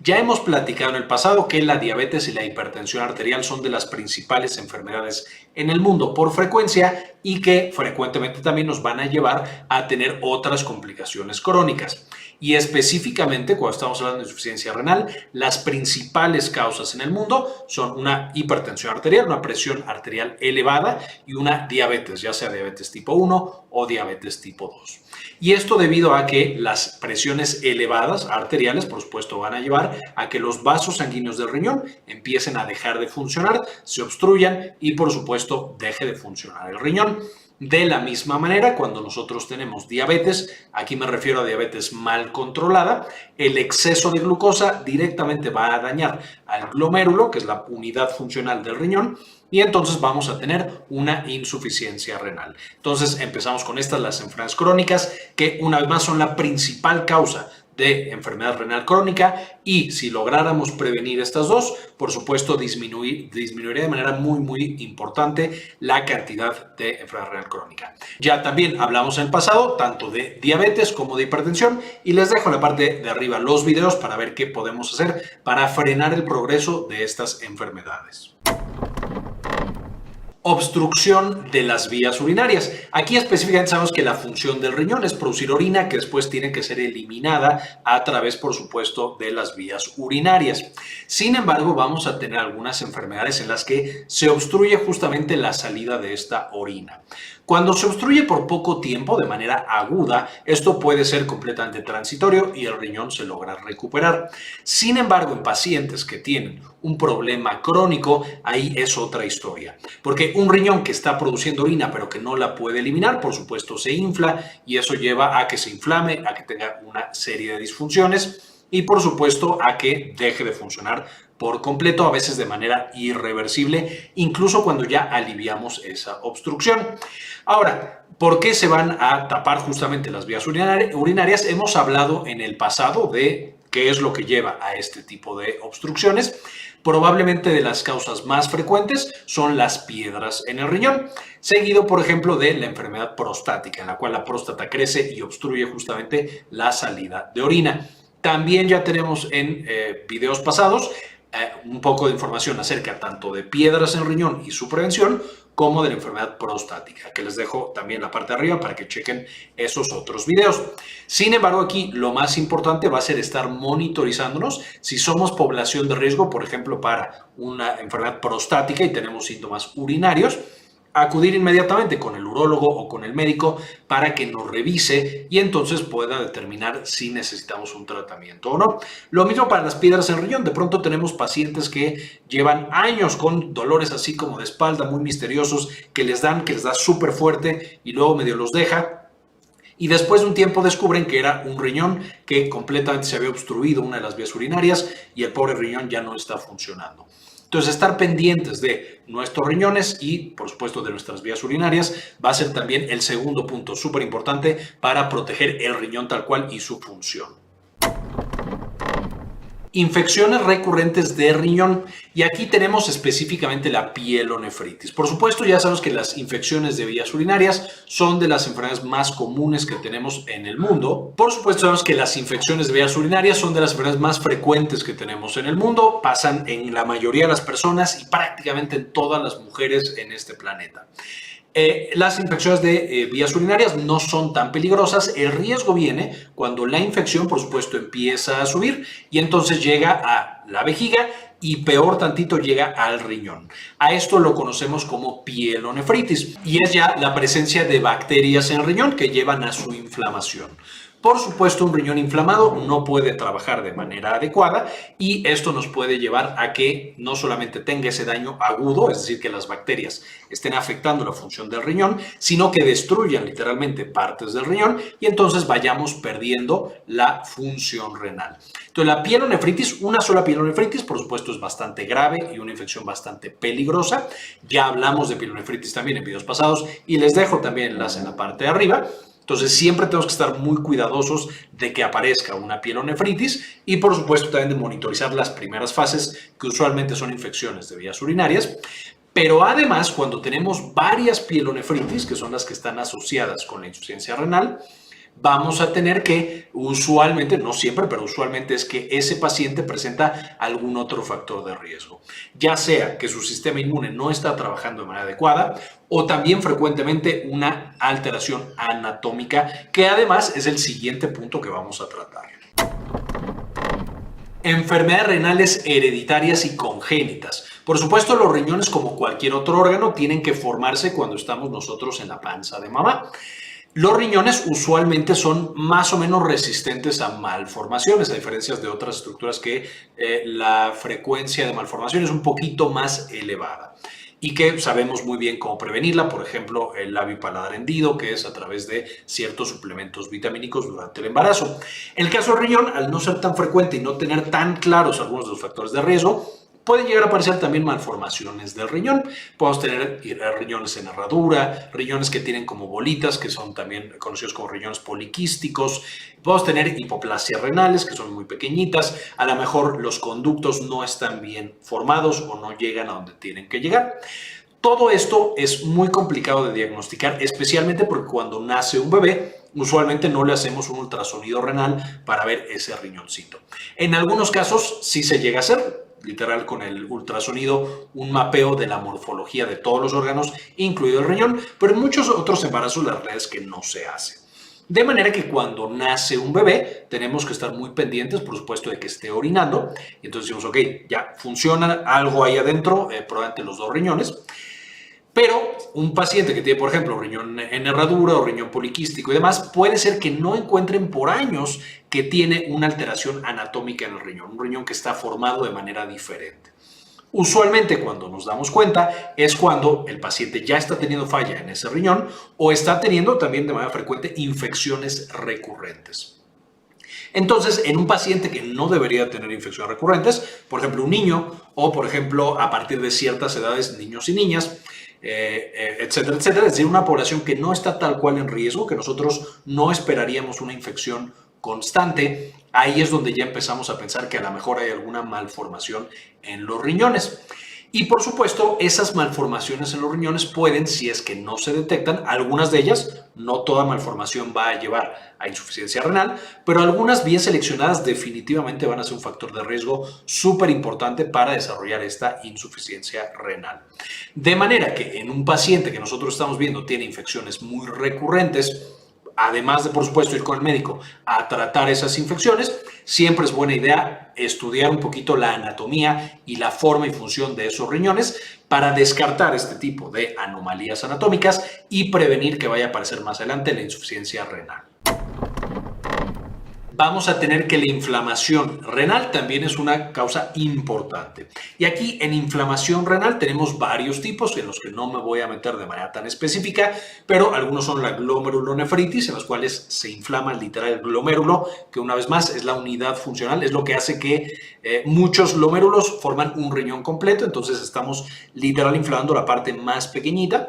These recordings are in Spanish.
Ya hemos platicado en el pasado que la diabetes y la hipertensión arterial son de las principales enfermedades en el mundo por frecuencia y que frecuentemente también nos van a llevar a tener otras complicaciones crónicas. Y específicamente, cuando estamos hablando de insuficiencia renal, las principales causas en el mundo son una hipertensión arterial, una presión arterial elevada y una diabetes, ya sea diabetes tipo 1 o diabetes tipo 2. Y esto debido a que las presiones elevadas arteriales, por supuesto, van a llevar a que los vasos sanguíneos del riñón empiecen a dejar de funcionar, se obstruyan y, por supuesto, deje de funcionar el riñón. De la misma manera, cuando nosotros tenemos diabetes, aquí me refiero a diabetes mal controlada, el exceso de glucosa directamente va a dañar al glomérulo, que es la unidad funcional del riñón, y entonces vamos a tener una insuficiencia renal. Entonces empezamos con estas, las enfermedades crónicas, que una vez más son la principal causa de enfermedad renal crónica, y si lográramos prevenir estas dos, por supuesto disminuiría de manera muy importante la cantidad de enfermedad renal crónica. Ya también hablamos en el pasado tanto de diabetes como de hipertensión, y les dejo en la parte de arriba los videos para ver qué podemos hacer para frenar el progreso de estas enfermedades. Obstrucción de las vías urinarias. Aquí específicamente sabemos que la función del riñón es producir orina que después tiene que ser eliminada a través, por supuesto, de las vías urinarias. Sin embargo, vamos a tener algunas enfermedades en las que se obstruye justamente la salida de esta orina. Cuando se obstruye por poco tiempo, de manera aguda, esto puede ser completamente transitorio y el riñón se logra recuperar. Sin embargo, en pacientes que tienen un problema crónico, ahí es otra historia. Porque un riñón que está produciendo orina pero que no la puede eliminar, por supuesto se infla, y eso lleva a que se inflame, a que tenga una serie de disfunciones y por supuesto a que deje de funcionar por completo, a veces de manera irreversible, incluso cuando ya aliviamos esa obstrucción. Ahora, ¿por qué se van a tapar justamente las vías urinarias? Hemos hablado en el pasado de qué es lo que lleva a este tipo de obstrucciones. Probablemente de las causas más frecuentes son las piedras en el riñón, seguido, por ejemplo, de la enfermedad prostática, en la cual la próstata crece y obstruye justamente la salida de orina. También ya tenemos en videos pasados un poco de información acerca tanto de piedras en el riñón y su prevención, como de la enfermedad prostática, que les dejo también la parte de arriba para que chequen esos otros videos. Sin embargo, aquí lo más importante va a ser estar monitorizándonos si somos población de riesgo, por ejemplo, para una enfermedad prostática y tenemos síntomas urinarios, acudir inmediatamente con el urólogo o con el médico para que nos revise y entonces pueda determinar si necesitamos un tratamiento o no. Lo mismo para las piedras en el riñón. De pronto tenemos pacientes que llevan años con dolores así como de espalda muy misteriosos que les da súper fuerte y luego medio los deja. Y después de un tiempo descubren que era un riñón que completamente se había obstruido una de las vías urinarias y el pobre riñón ya no está funcionando. Entonces, estar pendientes de nuestros riñones y, por supuesto, de nuestras vías urinarias va a ser también el segundo punto súper importante para proteger el riñón tal cual y su función. Infecciones recurrentes de riñón, y aquí tenemos específicamente la pielonefritis. Por supuesto, ya sabemos que las infecciones de vías urinarias son de las enfermedades más comunes que tenemos en el mundo. Por supuesto, sabemos que las infecciones de vías urinarias son de las enfermedades más frecuentes que tenemos en el mundo, pasan en la mayoría de las personas y prácticamente en todas las mujeres en este planeta. Las infecciones de vías urinarias no son tan peligrosas. El riesgo viene cuando la infección, por supuesto, empieza a subir y entonces llega a la vejiga y peor tantito llega al riñón. A esto lo conocemos como pielonefritis y es ya la presencia de bacterias en el riñón que llevan a su inflamación. Por supuesto, un riñón inflamado no puede trabajar de manera adecuada y esto nos puede llevar a que no solamente tenga ese daño agudo, es decir, que las bacterias estén afectando la función del riñón, sino que destruyan literalmente partes del riñón y entonces vayamos perdiendo la función renal. Entonces, la pielonefritis, una sola pielonefritis, por supuesto, es bastante grave y una infección bastante peligrosa. Ya hablamos de pielonefritis también en videos pasados y les dejo también el enlace en la parte de arriba. Entonces siempre tenemos que estar muy cuidadosos de que aparezca una pielonefritis y por supuesto también de monitorizar las primeras fases que usualmente son infecciones de vías urinarias. Pero además cuando tenemos varias pielonefritis, que son las que están asociadas con la insuficiencia renal, vamos a tener que usualmente, no siempre, pero usualmente es que ese paciente presenta algún otro factor de riesgo, ya sea que su sistema inmune no está trabajando de manera adecuada o también frecuentemente una alteración anatómica, que además es el siguiente punto que vamos a tratar. Enfermedades renales hereditarias y congénitas. Por supuesto, los riñones, como cualquier otro órgano, tienen que formarse cuando estamos nosotros en la panza de mamá. Los riñones usualmente son más o menos resistentes a malformaciones, a diferencia de otras estructuras que la frecuencia de malformación es un poquito más elevada y que sabemos muy bien cómo prevenirla, por ejemplo, el labio y paladar hendido, que es a través de ciertos suplementos vitamínicos durante el embarazo. En el caso del riñón, al no ser tan frecuente y no tener tan claros algunos de los factores de riesgo, pueden llegar a aparecer también malformaciones del riñón. Podemos tener riñones en herradura, riñones que tienen como bolitas, que son también conocidos como riñones poliquísticos. Podemos tener hipoplasias renales, que son muy pequeñitas. A lo mejor los conductos no están bien formados o no llegan a donde tienen que llegar. Todo esto es muy complicado de diagnosticar, especialmente porque cuando nace un bebé, usualmente no le hacemos un ultrasonido renal para ver ese riñoncito. En algunos casos sí se llega a hacer, literal con el ultrasonido, un mapeo de la morfología de todos los órganos, incluido el riñón, pero en muchos otros embarazos la realidad es que no se hace. De manera que cuando nace un bebé tenemos que estar muy pendientes, por supuesto, de que esté orinando. Y entonces decimos, ok, ya funciona algo ahí adentro, probablemente los dos riñones. Pero un paciente que tiene, por ejemplo, riñón en herradura o riñón poliquístico y demás, puede ser que no encuentren por años que tiene una alteración anatómica en el riñón, un riñón que está formado de manera diferente. Usualmente cuando nos damos cuenta es cuando el paciente ya está teniendo falla en ese riñón o está teniendo también de manera frecuente infecciones recurrentes. Entonces, en un paciente que no debería tener infecciones recurrentes, por ejemplo un niño o por ejemplo a partir de ciertas edades niños y niñas, etcétera, etcétera, es decir, una población que no está tal cual en riesgo, que nosotros no esperaríamos una infección constante, ahí es donde ya empezamos a pensar que a lo mejor hay alguna malformación en los riñones. Y por supuesto, esas malformaciones en los riñones pueden, si es que no se detectan, algunas de ellas, no toda malformación va a llevar a insuficiencia renal, pero algunas bien seleccionadas definitivamente van a ser un factor de riesgo súper importante para desarrollar esta insuficiencia renal. De manera que en un paciente que nosotros estamos viendo tiene infecciones muy recurrentes, además de, por supuesto, ir con el médico a tratar esas infecciones, siempre es buena idea estudiar un poquito la anatomía y la forma y función de esos riñones para descartar este tipo de anomalías anatómicas y prevenir que vaya a aparecer más adelante la insuficiencia renal. Vamos a tener que la inflamación renal también es una causa importante. Y aquí en inflamación renal tenemos varios tipos en los que no me voy a meter de manera tan específica, pero algunos son la glomerulonefritis, en los cuales se inflama literal el glomérulo, que una vez más es la unidad funcional, es lo que hace que muchos glomérulos forman un riñón completo, entonces estamos literal inflamando la parte más pequeñita.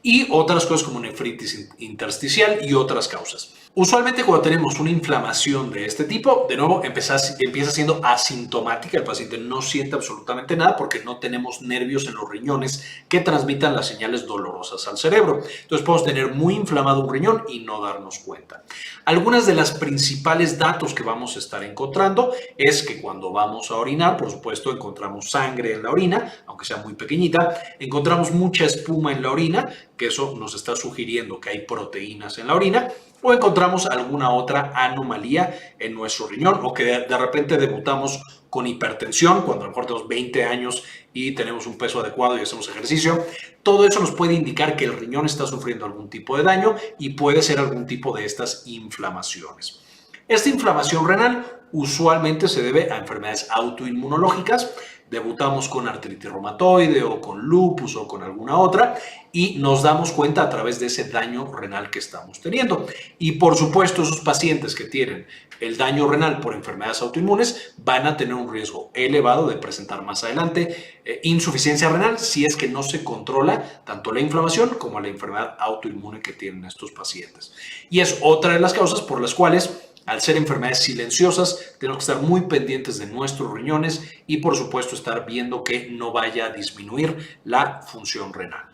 Y otras cosas como nefritis intersticial y otras causas. Usualmente cuando tenemos una inflamación de este tipo, de nuevo empieza siendo asintomática, el paciente no siente absolutamente nada porque no tenemos nervios en los riñones que transmitan las señales dolorosas al cerebro. Entonces podemos tener muy inflamado un riñón y no darnos cuenta. Algunas de las principales datos que vamos a estar encontrando es que cuando vamos a orinar, por supuesto, encontramos sangre en la orina, aunque sea muy pequeñita, encontramos mucha espuma en la orina, que eso nos está sugiriendo que hay proteínas en la orina, o encontramos alguna otra anomalía en nuestro riñón, o que de repente debutamos con hipertensión cuando a lo mejor tenemos 20 años y tenemos un peso adecuado y hacemos ejercicio. Todo eso nos puede indicar que el riñón está sufriendo algún tipo de daño y puede ser algún tipo de estas inflamaciones. Esta inflamación renal usualmente se debe a enfermedades autoinmunológicas. Debutamos con artritis reumatoide o con lupus o con alguna otra y nos damos cuenta a través de ese daño renal que estamos teniendo. Y por supuesto, esos pacientes que tienen el daño renal por enfermedades autoinmunes van a tener un riesgo elevado de presentar más adelante insuficiencia renal si es que no se controla tanto la inflamación como la enfermedad autoinmune que tienen estos pacientes. Y es otra de las causas por las cuales, al ser enfermedades silenciosas, tenemos que estar muy pendientes de nuestros riñones y, por supuesto, estar viendo que no vaya a disminuir la función renal.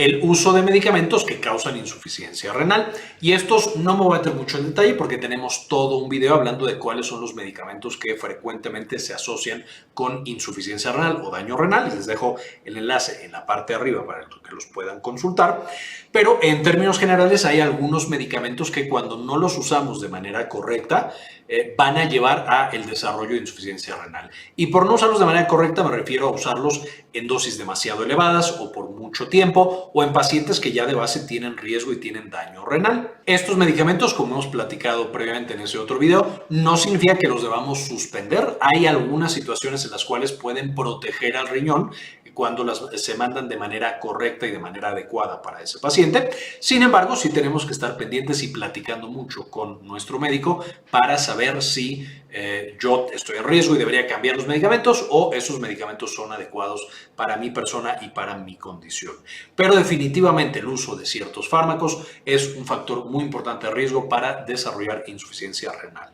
el uso de medicamentos que causan insuficiencia renal. Y estos no me voy a meter mucho en detalle porque tenemos todo un video hablando de cuáles son los medicamentos que frecuentemente se asocian con insuficiencia renal o daño renal. Les dejo el enlace en la parte de arriba para que los puedan consultar. Pero en términos generales hay algunos medicamentos que cuando no los usamos de manera correcta van a llevar a el desarrollo de insuficiencia renal. Y por no usarlos de manera correcta me refiero a usarlos en dosis demasiado elevadas o por mucho tiempo o en pacientes que ya de base tienen riesgo y tienen daño renal. Estos medicamentos, como hemos platicado previamente en ese otro video, no significa que los debamos suspender. Hay algunas situaciones en las cuales pueden proteger al riñón cuando se mandan de manera correcta y de manera adecuada para ese paciente. Sin embargo, sí tenemos que estar pendientes y platicando mucho con nuestro médico para saber si yo estoy en riesgo y debería cambiar los medicamentos o esos medicamentos son adecuados para mi persona y para mi condición. Pero definitivamente el uso de ciertos fármacos es un factor muy importante de riesgo para desarrollar insuficiencia renal.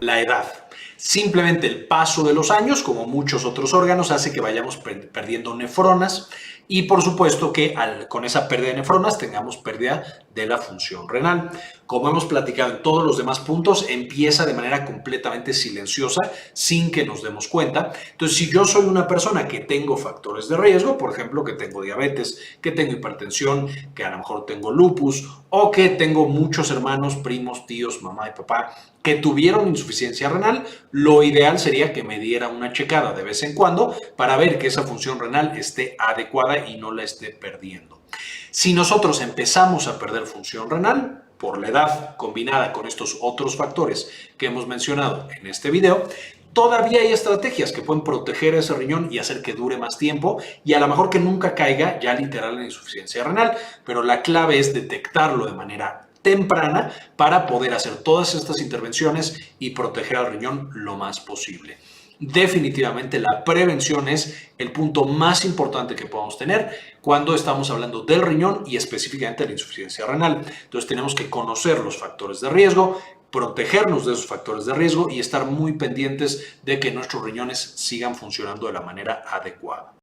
La edad. Simplemente el paso de los años, como muchos otros órganos, hace que vayamos perdiendo nefronas y por supuesto que con esa pérdida de nefronas tengamos pérdida de la función renal. Como hemos platicado en todos los demás puntos, empieza de manera completamente silenciosa sin que nos demos cuenta. Entonces, si yo soy una persona que tengo factores de riesgo, por ejemplo, que tengo diabetes, que tengo hipertensión, que a lo mejor tengo lupus o que tengo muchos hermanos, primos, tíos, mamá y papá que tuvieron insuficiencia renal, lo ideal sería que me diera una checada de vez en cuando para ver que esa función renal esté adecuada y no la esté perdiendo. Si nosotros empezamos a perder función renal por la edad combinada con estos otros factores que hemos mencionado en este video, todavía hay estrategias que pueden proteger ese riñón y hacer que dure más tiempo y a lo mejor que nunca caiga ya literal en insuficiencia renal, pero la clave es detectarlo de manera temprana para poder hacer todas estas intervenciones y proteger al riñón lo más posible. Definitivamente la prevención es el punto más importante que podamos tener cuando estamos hablando del riñón y específicamente de la insuficiencia renal. Entonces tenemos que conocer los factores de riesgo, protegernos de esos factores de riesgo y estar muy pendientes de que nuestros riñones sigan funcionando de la manera adecuada.